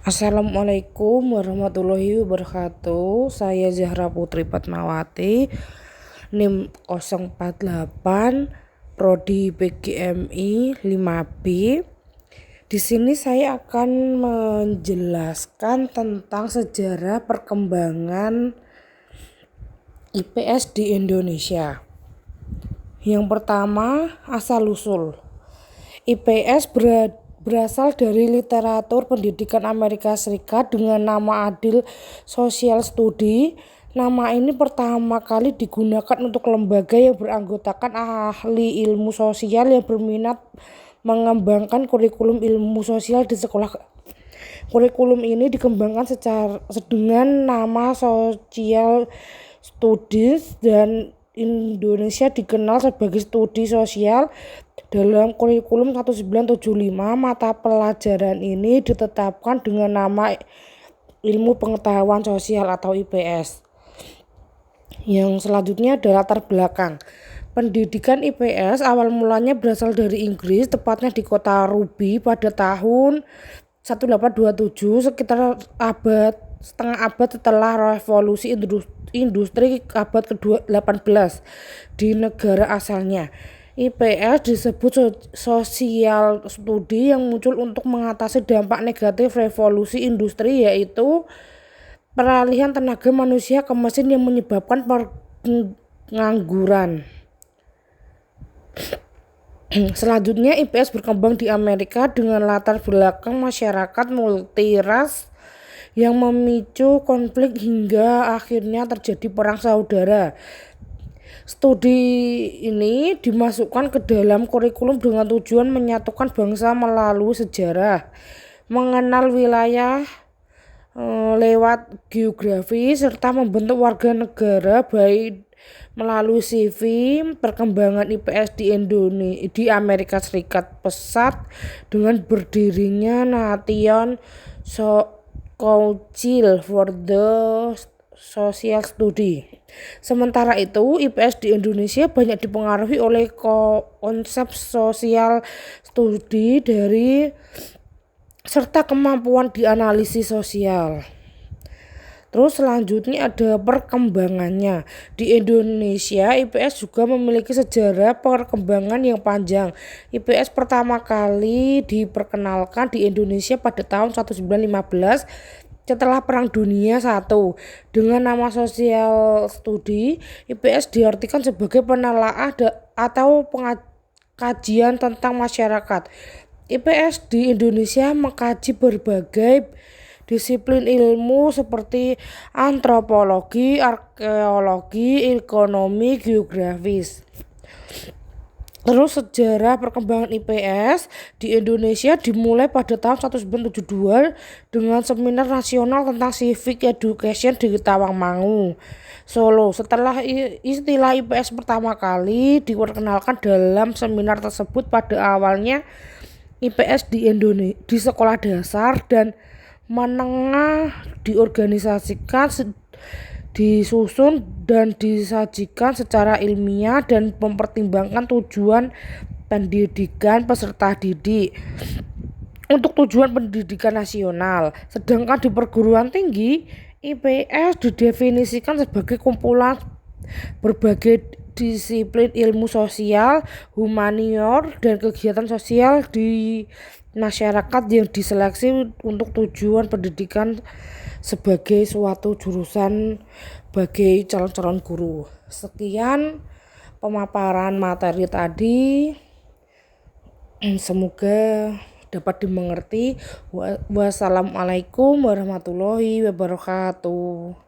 Assalamualaikum warahmatullahi wabarakatuh. Saya Zahra Putri Fatmawati, NIM 048, Prodi PGMI 5B. Di sini saya akan menjelaskan tentang sejarah perkembangan IPS di Indonesia. Yang pertama, asal-usul. IPS berasal dari literatur pendidikan Amerika Serikat dengan nama Adil Social Study. Nama ini pertama kali digunakan untuk lembaga yang beranggotakan ahli ilmu sosial yang berminat mengembangkan kurikulum ilmu sosial di sekolah. Kurikulum ini dikembangkan dengan nama Social Studies dan Indonesia dikenal sebagai studi sosial. Dalam kurikulum 1975, mata pelajaran ini ditetapkan dengan nama Ilmu Pengetahuan Sosial atau IPS. Yang selanjutnya adalah latar belakang. Pendidikan IPS awal mulanya berasal dari Inggris, tepatnya di kota Ruby pada tahun 1827, sekitar setengah abad setelah revolusi industri abad ke-18 di negara asalnya. IPS disebut sosial studi yang muncul untuk mengatasi dampak negatif revolusi industri, yaitu peralihan tenaga manusia ke mesin yang menyebabkan pengangguran. Selanjutnya, IPS berkembang di Amerika dengan latar belakang masyarakat multiras yang memicu konflik hingga akhirnya terjadi perang saudara. Studi ini dimasukkan ke dalam kurikulum dengan tujuan menyatukan bangsa melalui sejarah, mengenal wilayah lewat geografi, serta membentuk warga negara baik melalui CV. Perkembangan IPS di Amerika Serikat pesat dengan berdirinya Nation Council for the Social Study. Sementara itu, IPS di Indonesia banyak dipengaruhi oleh konsep sosial studi serta kemampuan dianalisis sosial. Terus selanjutnya ada perkembangannya. Di Indonesia, IPS juga memiliki sejarah perkembangan yang panjang. IPS pertama kali diperkenalkan di Indonesia pada tahun 1915 setelah Perang Dunia I. Dengan nama Sosial Studi, IPS diartikan sebagai penelaah atau pengkajian tentang masyarakat. IPS di Indonesia mengkaji berbagai disiplin ilmu seperti antropologi, arkeologi, ekonomi, geografis. Terus sejarah perkembangan IPS di Indonesia dimulai pada tahun 1972 dengan seminar nasional tentang civic education di Tawangmangu, Solo. Setelah istilah IPS pertama kali diperkenalkan dalam seminar tersebut, pada awalnya IPS di sekolah dasar dan menengah diorganisasikan, disusun dan disajikan secara ilmiah dan mempertimbangkan tujuan pendidikan peserta didik untuk tujuan pendidikan nasional. Sedangkan di perguruan tinggi, IPS didefinisikan sebagai kumpulan berbagai disiplin ilmu sosial, humaniora, dan kegiatan sosial di masyarakat yang diseleksi untuk tujuan pendidikan sebagai suatu jurusan bagi calon-calon guru. Sekian pemaparan materi tadi, semoga dapat dimengerti. Wassalamualaikum warahmatullahi wabarakatuh.